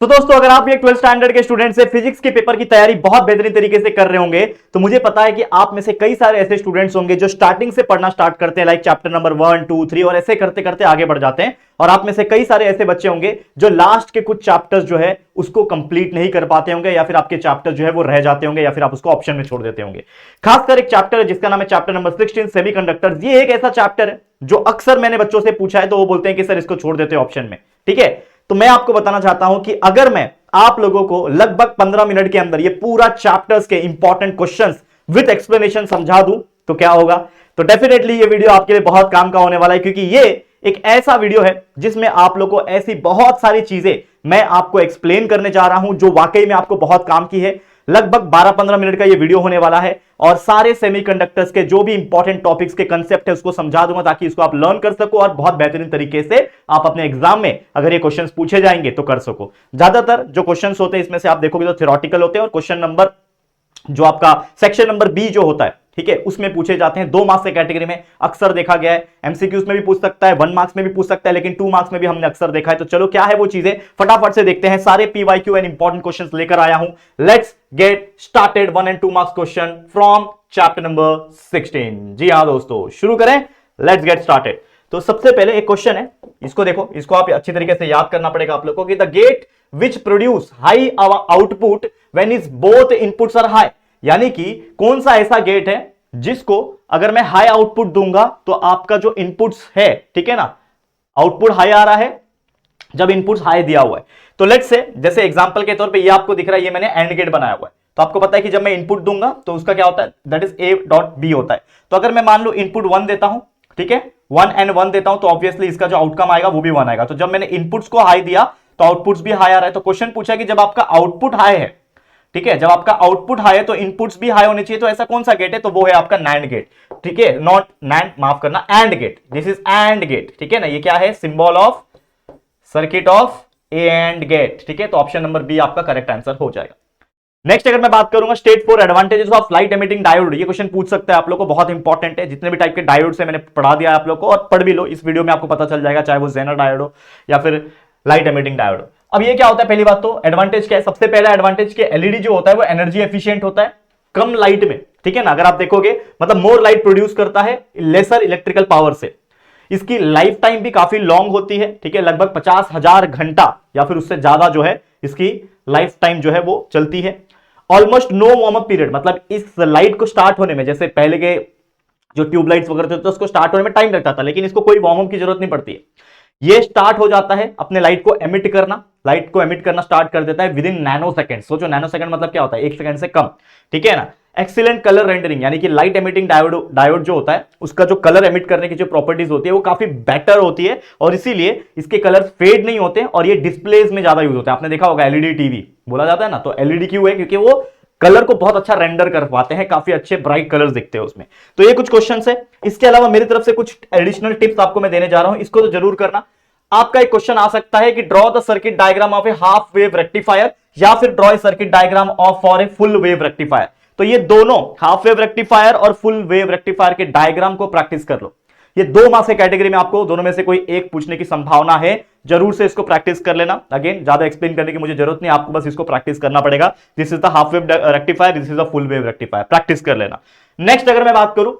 तो दोस्तों, अगर आप ये 12th स्टैंडर्ड के स्टूडेंट से फिजिक्स के पेपर की तैयारी बहुत बेहतरीन तरीके से कर रहे होंगे, तो मुझे पता है कि आप में से कई सारे ऐसे स्टूडेंट्स होंगे जो स्टार्टिंग से पढ़ना स्टार्ट करते हैं, लाइक चैप्टर नंबर 1 2 3 और ऐसे करते करते आगे बढ़ जाते हैं। और आप में से कई सारे ऐसे बच्चे होंगे जो लास्ट के कुछ चैप्टर्स जो है उसको कंप्लीट नहीं कर पाते होंगे, या फिर आपके चैप्टर जो है वो रह जाते होंगे, या फिर आप उसको ऑप्शन में छोड़ देते होंगे। खासकर एक चैप्टर है जिसका नाम है चैप्टर नंबर 16 सेमीकंडक्टर्स। ये एक ऐसा चैप्टर है जो अक्सर मैंने बच्चों से पूछा है, तो वो बोलते हैं कि सर इसको छोड़ देते हैं ऑप्शन में। ठीक है, तो मैं आपको बताना चाहता हूं कि अगर मैं आप लोगों को लगभग 15 मिनट के अंदर ये पूरा चैप्टर्स के इंपॉर्टेंट क्वेश्चंस विद एक्सप्लेनेशन समझा दूं तो क्या होगा। तो डेफिनेटली ये वीडियो आपके लिए बहुत काम का होने वाला है, क्योंकि ये एक ऐसा वीडियो है जिसमें आप लोगों को ऐसी बहुत सारी चीजें मैं आपको एक्सप्लेन करने जा रहा हूं जो वाकई में आपको बहुत काम की है। लगभग 12-15 मिनट का ये वीडियो होने वाला है और सारे सेमीकंडक्टर्स के जो भी इंपॉर्टेंट टॉपिक्स के कंसेप्ट है उसको समझा दूंगा, ताकि इसको आप लर्न कर सको और बहुत बेहतरीन तरीके से आप अपने एग्जाम में अगर ये क्वेश्चंस पूछे जाएंगे तो कर सको। ज्यादातर जो क्वेश्चंस होते हैं इसमें से आप देखोगे तो थ्योरेटिकल होते हैं, और क्वेश्चन नंबर जो आपका सेक्शन नंबर बी जो होता है, ठीक है, उसमें पूछे जाते हैं 2 मार्क्स के कैटेगरी में। अक्सर देखा गया है एमसीक्यूज में भी पूछ सकता है, 1 मार्क्स में भी पूछ सकता है, लेकिन 2 मार्क्स में भी हमने अक्सर देखा है। तो चलो क्या है वो चीजें फटाफट से देखते हैं। सारे पीवाईक्यू एंड इंपॉर्टेंट क्वेश्चंस लेकर आया हूं। Let's get started. 1 and 2 marks question from chapter number 16। जी हाँ दोस्तों, शुरू करें। Let's get started. तो सबसे पहले एक क्वेश्चन है, इसको देखो, इसको आप अच्छी तरीके से याद करना पड़ेगा आप लोगों को कि the gate which produce high output when is both inputs are high. यानी कि कौन सा ऐसा गेट है जिसको अगर मैं हाई आउटपुट दूंगा तो आपका जो इनपुट्स है, ठीक है ना, आउटपुट हाई आ रहा है जब इनपुट्स हाई दिया हुआ है। तो लेट्स से जैसे एग्जांपल के तौर पे ये आपको दिख रहा है, ये मैंने एंड गेट बनाया हुआ है। तो आपको पता है कि जब मैं इनपुट दूंगा तो उसका क्या होता है, that is A dot B होता है। तो अगर मैं मान लो इनपुट 1 देता हूं, ठीक है, 1 and 1 देता हूं, तो ऑब्वियसली इसका जो आउटकम आएगा वो भी 1 आएगा। तो जब मैंने इनपुट्स को हाई दिया तो आउटपुट्स भी हाई आ रहा है। तो क्वेश्चन पूछा कि जब आपका आउटपुट हाई है, ठीक है, जब आपका आउटपुट हाई है तो इनपुट्स भी हाई होने चाहिए। तो ऐसा कौन सा गेट है, तो वो है आपका नैंड गेट। ठीक है, नॉट नैंड, माफ करना, AND gate. This is AND gate, ठीक है ना। ये क्या है, symbol of circuit of AND gate. ठीक है, तो ऑप्शन नंबर बी आपका करेक्ट आंसर हो जाएगा। नेक्स्ट अगर मैं बात करूंगा state 4 advantages of light emitting diode. ये क्वेश्चन पूछ सकता है आप लोग को, बहुत इंपॉर्टेंट है। जितने भी टाइप के डायोड से मैंने पढ़ा दिया आप लोग को, और पढ़ भी लो, इस वीडियो में आपको पता चल जाएगा, चाहे वो जेनर डायोड हो या फिर लाइट एमिटिंग डायोड। अब ये क्या होता है, पहली बात तो एडवांटेज क्या है, सबसे पहला एडवांटेज के एलईडी जो होता है वो एनर्जी एफिशिएंट होता है, कम लाइट में, ठीक है ना। अगर आप देखोगे मतलब मोर लाइट प्रोड्यूस करता है लेसर इलेक्ट्रिकल पावर से। इसकी लाइफ टाइम भी काफी लॉन्ग होती है, ठीक है, लगभग 50,000 घंटा या फिर उससे ज्यादा जो है इसकी लाइफ टाइम जो है वो चलती है। Almost no warm up period, मतलब इस लाइट को स्टार्ट होने में, जैसे पहले के जो ट्यूबलाइट्स वगैरह थे तो उसको स्टार्ट होने में टाइम लगता था, लेकिन इसको कोई वार्म अप की जरूरत नहीं पड़ती है। ये स्टार्ट हो जाता है अपने लाइट को एमिट करना स्टार्ट कर देता है विद इन नैनो सेकंड। सोचो नैनो सेकंड मतलब क्या होता है, 1 सेकंड से कम, ठीक है ना। एक्सीलेंट कलर रेंडरिंग, यानी कि लाइट एमिटिंग डायोड जो होता है उसका जो कलर एमिट करने की जो प्रॉपर्टीज होती है वो काफी बेटर होती है, और इसीलिए इसके कलर फेड नहीं होते, और ये डिस्प्लेज में ज्यादा यूज होता है। आपने देखा होगा एलईडी टीवी बोला जाता है ना, तो एलईडी क्यों है, क्योंकि वो कलर को बहुत अच्छा रेंडर कर पाते हैं, काफी अच्छे ब्राइट कलर्स दिखते हैं उसमें। तो ये कुछ क्वेश्चंस है। इसके अलावा मेरी तरफ से कुछ एडिशनल टिप्स आपको मैं देने जा रहा हूं, इसको तो जरूर करना। आपका एक क्वेश्चन आ सकता है कि draw the circuit diagram of A half wave rectifier, या फिर draw a circuit diagram of for a full wave rectifier. तो ये दोनों हाफ वेव रेक्टिफायर और फुल वेव रेक्टिफायर के डायग्राम को प्रैक्टिस कर लो। ये 2 मार्क्स के कैटेगरी में आपको दोनों में से कोई एक पूछने की संभावना है, जरूर से इसको प्रैक्टिस कर लेना। अगेन ज्यादा एक्सप्लेन करने की मुझे जरूरत नहीं, आपको बस इसको प्रैक्टिस करना पड़ेगा। This is the half wave rectifier, this is the full wave rectifier, practice कर लेना। नेक्स्ट अगर मैं बात करूं,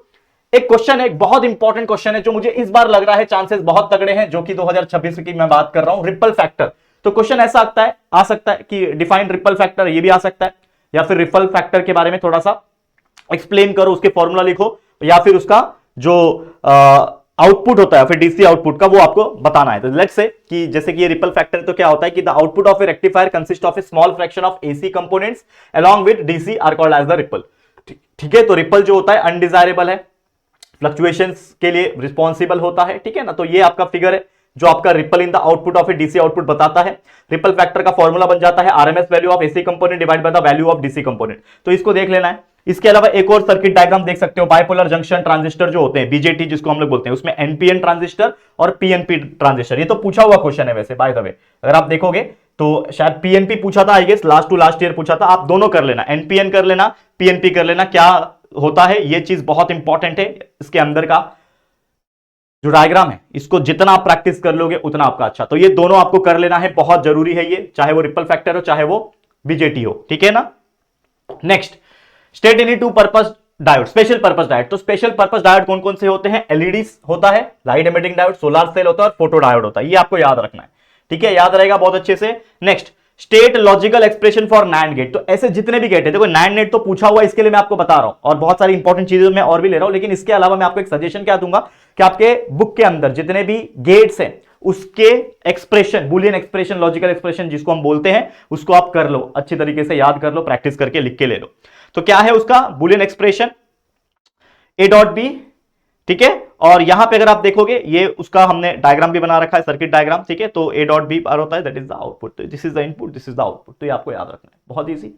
एक क्वेश्चन है, एक बहुत इंपॉर्टेंट क्वेश्चन है जो मुझे इस बार लग रहा है चांसेस बहुत तगड़े हैं, जो कि 2026 की मैं बात कर रहा हूं, रिपल फैक्टर। तो क्वेश्चन ऐसा आ सकता है कि डिफाइन रिपल फैक्टर, ये भी आ सकता है, या फिर रिपल फैक्टर के बारे में थोड़ा सा एक्सप्लेन करो, उसके फॉर्मूला लिखो, या फिर उसका जो आउटपुट होता है फिर डीसी आउटपुट का वो आपको बताना है। तो लेट्स से कि जैसे कि ये रिपल फैक्टर, तो क्या होता है कि the output of a rectifier consist of a small fraction of AC components along with DC are called as the ripple. ठीक है, तो रिपल जो होता है अनडिजायरेबल है, फ्लक्चुएशंस के लिए रिस्पॉन्सिबल होता है, ठीक है ना। तो ये आपका फिगर है जो आपका ripple in the output of A DC output बताता है। रिपल फैक्टर का फॉर्मूला बन जाता है RMS value of AC component divide by the value of DC component. तो इसको देख लेना है। इसके अलावा एक और सर्किट डायग्राम देख सकते हो, बाइपोलर जंक्शन ट्रांजिस्टर जो होते हैं, बीजेटी जिसको हम लोग बोलते हैं, उसमें एनपीएन ट्रांजिस्टर और पीएनपी ट्रांजिस्टर। ये तो पूछा हुआ क्वेश्चन है वैसे, बाय द वे, अगर आप देखोगे तो शायद पीएनपी पूछा था, I guess last to last year पूछा था। आप दोनों कर लेना, एनपीएन कर लेना, पीएनपी कर लेना, क्या होता है ये चीज बहुत इंपॉर्टेंट है इसके अंदर का जो डायग्राम है इसको जितना आप प्रैक्टिस कर लोगे उतना आपका अच्छा। तो ये दोनों आपको कर लेना है, बहुत जरूरी है ये, चाहे वो रिपल फैक्टर हो चाहे वो बीजेटी हो, ठीक है ना। Next, state any two purpose diode, special purpose diode. तो स्पेशल पर्पस डायोड कौन कौन से होते हैं? एलईडी होता है, light emitting diode, solar cell होता है और फोटो डायोड होता है। ये आपको याद रखना है, ठीक है, याद रहेगा बहुत अच्छे से। Next, state logical expression for NAND gate. तो ऐसे जितने भी गेट है, देखो नैंड नेट तो पूछा हुआ, इसके लिए मैं आपको बता रहा हूं और बहुत सारी इंपॉर्टेंट चीजें मैं और भी ले रहा हूं, लेकिन इसके अलावा मैं आपको एक सजेशन क्या दूंगा कि आपके बुक के अंदर जितने भी गेट्स हैं उसके expression, Boolean expression, logical expression जिसको हम बोलते हैं, उसको आप कर लो, अच्छी तरीके से याद कर लो, प्रैक्टिस करके लिख के ले लो। तो क्या है उसका Boolean expression? A dot B, ठीक है। और यहां पे अगर आप देखोगे ये उसका हमने डायग्राम भी बना रखा है, सर्किट डायग्राम, ठीक है। तो ए डॉट बी बार होता है, that is the output, this is the input, this is the output. तो ये आपको याद रखना है, बहुत ईजी।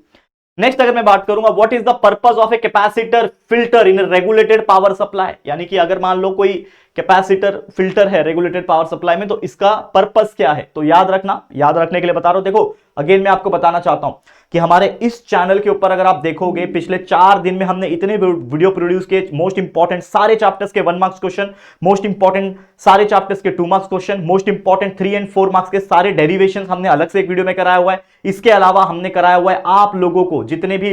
नेक्स्ट अगर मैं बात करूंगा, what is the purpose of a capacitor filter in regulated power supply. यानी कि अगर मान लो कोई कैपेसिटर फिल्टर है रेगुलेटेड पावर सप्लाई में, तो इसका पर्पस क्या है? तो याद रखना, याद रखने के लिए बता रहा हूं। देखो अगेन मैं आपको बताना चाहता हूं कि हमारे इस चैनल के ऊपर अगर आप देखोगे पिछले 4 दिन में हमने इतने वीडियो प्रोड्यूस किए, मोस्ट इंपॉर्टेंट सारे चैप्टर्स के 1 मार्क्स क्वेश्चन, मोस्ट इंपॉर्टेंट सारे चैप्टर्स के 2 मार्क्स क्वेश्चन, मोस्ट इंपॉर्टेंट 3 और 4 मार्क्स के सारे डेरिवेशंस हमने अलग से एक वीडियो में कराया हुआ है। इसके अलावा हमने कराया हुआ है आप लोगों को जितने भी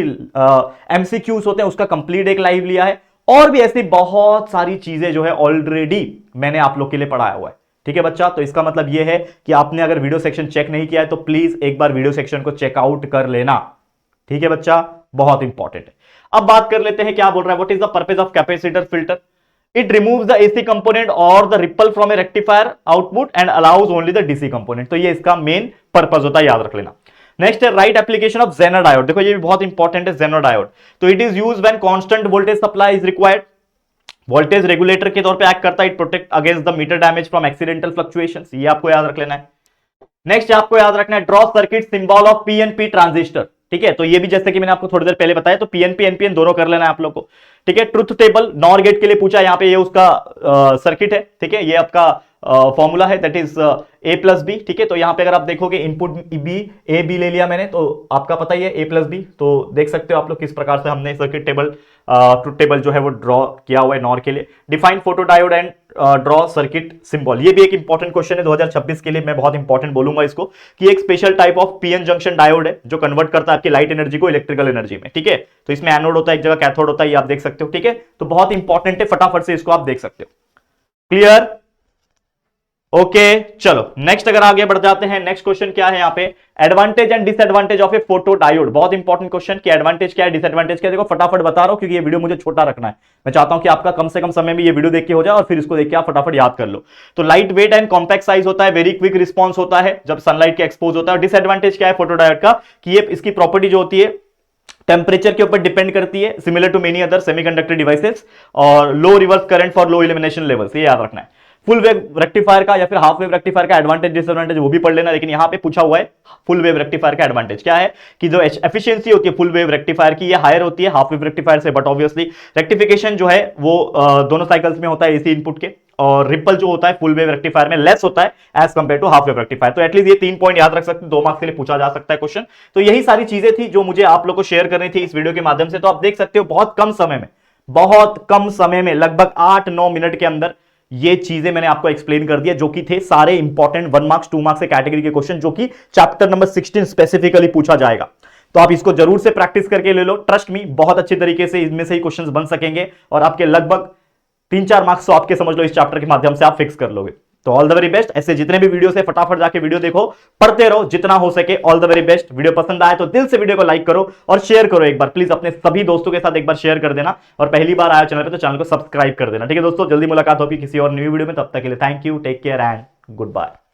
एमसीक्यूज होते हैं उसका कंप्लीट एक लाइव लिया है, और भी ऐसी बहुत सारी चीजें जो है ऑलरेडी मैंने आप लोग के लिए पढ़ाया हुआ है, ठीक है बच्चा। तो इसका मतलब यह है कि आपने अगर वीडियो सेक्शन चेक नहीं किया है तो प्लीज एक बार वीडियो सेक्शन को चेकआउट कर लेना, ठीक है बच्चा, बहुत इंपॉर्टेंट है। अब बात कर लेते हैं क्या बोल रहा है, what is the purpose of capacitor filter? It removes the AC component और the ripple from a rectifier output and allows only the DC component. तो ये इसका मेन पर्पस होता है, याद रख लेना। नेक्स्ट है write application of Zener diode. देखो ये भी बहुत इंपॉर्टेंट है, जेनर डायोड। तो it is used when constant voltage supply is required, voltage regulator के तौर पे एक्ट करता है, it protect against the meter damage from accidental fluctuations. ये आपको याद रख लेना है। नेक्स्ट आपको याद रखना है draw circuit symbol of PNP transistor, ठीक है। तो ये भी जैसे कि मैंने आपको थोड़ी देर पहले बताया, तो पीएनपी एनपीएन दोनों कर लेना है आप लोग को, ठीक है। ट्रुथ टेबल नॉर गेट के लिए पूछा, यहाँ पे ये उसका सर्किट है, ठीक है। ये आपका फॉर्मूला है, that is A plus B, ठीक है। तो यहां पे अगर आप देखोगे इनपुट बी, ए बी ले लिया मैंने, तो आपका पता ही है ए प्लस बी। तो देख सकते हो आप लोग किस प्रकार से हमने सर्किट टेबल, ट्रुथ टेबल जो है वो ड्रॉ किया हुआ है नॉर के लिए। Define photo diode and draw circuit symbol, ये भी एक इंपॉर्टेंट क्वेश्चन है 2026 के लिए, मैं बहुत इंपॉर्टेंट बोलूंगा इसको, कि एक special type of PN junction diode है जो कन्वर्ट करता है आपकी लाइट एनर्जी को इलेक्ट्रिकल एनर्जी में, ठीक है। तो इसमें एनोड होता है, एक जगह कैथोड होता है, ये आप देख सकते हो, ठीक है। तो बहुत इंपॉर्टेंट है, फटाफट से इसको आप देख सकते हो, क्लियर, ओके। चलो नेक्स्ट अगर आगे बढ़ जाते हैं, नेक्स्ट क्वेश्चन क्या है यहाँ पे, advantage and disadvantage of A photo diode. बहुत इंपॉर्टेंट क्वेश्चन, कि एडवांटेज क्या है, डिसएडवांटेज क्या है। देखो फटाफट बता रहा हूं क्योंकि ये वीडियो मुझे छोटा रखना है, मैं चाहता हूं कि आपका कम से कम समय में ये वीडियो देख के हो जाए और फिर इसको देख के आप फटाफट याद कर लो। तो light weight and compact size होता है, वेरी क्विक रिस्पॉन्स होता है जब सनलाइट के एक्सपोज होता है। डिसएडवांटेज क्या है फोटो डायोड का, कि ये इसकी प्रॉपर्टी जो होती है टेम्परेचर के ऊपर डिपेंड करती है, similar to many other semiconductor devices, और low reverse current for low illumination levels, ये याद रखना है। फुल वेव रेक्टिफायर का या फिर हाफ वेव रेक्टिफायर का एडवांटेज डिसएडवांटेज वो भी पढ़ लेना, लेकिन यहां पे पूछा हुआ है फुल वेव रेक्टिफायर का एडवांटेज क्या है, कि जो एफिशिएंसी होती है फुल वेव रेक्टिफायर की, ये हायर होती है हाफ वेव रेक्टिफायर से, बट ऑब्वियसली रेक्टिफिकेशन जो है वो दोनों साइकिल्स में होता है एसी इनपुट के, और रिपल जो होता है फुल वेव रेक्टिफायर में लेस होता है as compare to half wave rectifier. तो एटलीस्ट ये 3 पॉइंट याद रख सकते हैं, 2 मार्क्स के लिए पूछा जा सकता है क्वेश्चन। तो यही सारी चीजें थी जो मुझे आप लोग को शेयर करनी थी इस वीडियो के माध्यम से। तो आप देख सकते हो बहुत कम समय में लगभग 8-9 मिनट के अंदर ये चीजें मैंने आपको एक्सप्लेन कर दिया, जो कि थे सारे इंपॉर्टेंट 1 मार्क्स 2 मार्क्स के कैटेगरी के क्वेश्चन, जो कि चैप्टर नंबर 16 स्पेसिफिकली पूछा जाएगा। तो आप इसको जरूर से प्रैक्टिस करके ले लो, ट्रस्ट मी बहुत अच्छे तरीके से इनमें से ही क्वेश्चंस बन सकेंगे, और आपके लगभग 3-4 मार्क्स तो आपके समझ लो इस चैप्टर के माध्यम से आप फिक्स कर लोगे। तो ऑल द वेरी बेस्ट। ऐसे जितने भी वीडियो से फटाफट जाके वीडियो देखो, पढ़ते रहो जितना हो सके। All the very best. Video पसंद आए तो दिल से वीडियो को लाइक करो और शेयर करो एक बार, प्लीज अपने सभी दोस्तों के साथ एक बार शेयर कर देना, और पहली बार आया चैनल पे तो चैनल को सब्सक्राइब कर देना, ठीक है दोस्तों। जल्दी मुलाकात होगी किसी और न्यू वीडियो में, तब तक के लिए thank you, take care and good bye.